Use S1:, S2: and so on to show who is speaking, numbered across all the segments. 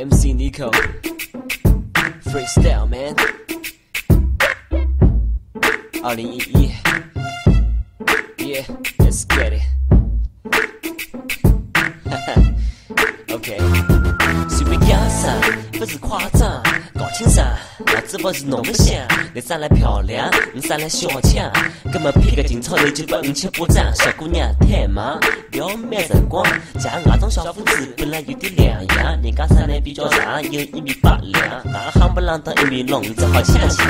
S1: MC Nico Freestyle Man 2011 Yeah let's get it OK 随便养伤不是夸张搞清爽老子不是弄得像你长得漂亮你长得小强根本配个劲草你就本气不长小姑娘太忙表面晨光像那种小伙子本来有点两样人家长得比较长有1.82米大夯不啷当1米笼子好像像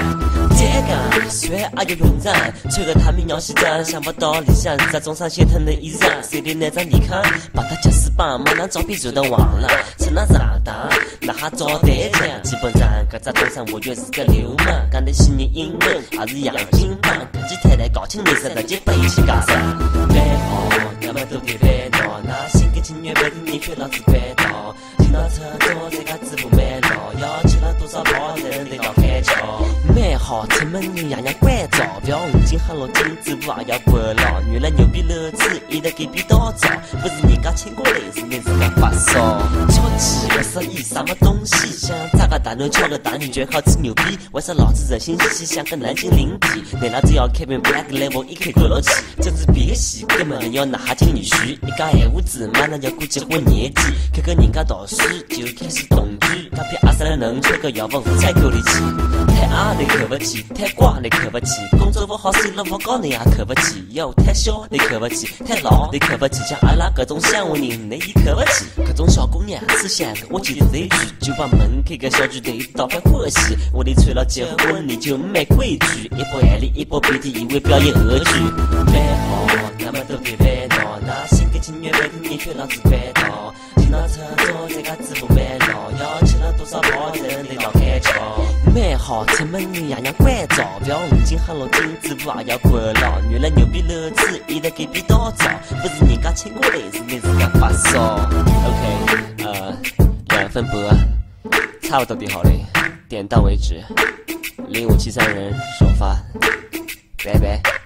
S1: 这个帅而又勇敢吹个他们鸟西站想不到理想在中上写腾的衣裳谁的那张你看把他夹死吧马上照片就都忘了趁他长大那还找对象基本上搁在头上我就是个流氓干得起你英文还是洋金棒跟起太太搞清你是直接背起干啥美好他们都别别闹那心甘情愿被你却老子背到听到车坐这个支付没了要吃了多少包人得要开窍美好出门你样样关照不要今喊了金子不要过了原来牛逼乐子一直给逼到早不是人家请过来是你自个发烧超级21什么东西想咋个大牛敲个大女最好吃牛逼为啥老子人心兮兮像个南京灵体你老子要开瓶 Black Label 一口过了气这是别戏根本要拿进女婿一个闲屋子马上就过结婚年纪看看人家导师就开始同居他比23能吹个要不5才够力气太矮你可不起太瓜你可不起工作不好收入不高你也可不起又太小你可不起太老你可不起像阿拉各种香味人你也可不起各种小姑娘思想我记得这句就把门开个小区对倒翻欢喜我得吹了结婚你就没规矩一波眼里一波鼻涕以为表演俄剧美好他们都别别闹那心甘情愿被你却老子背到听到车坐这个支付没了要吃了多少包人得要开窍美好出门你样样关照不要今喊了金子不要过了原来牛逼乐子一直给逼到早不是人家请过来是你自个发烧 OK 2分半差不多点好嘞点到为止0573人首发拜拜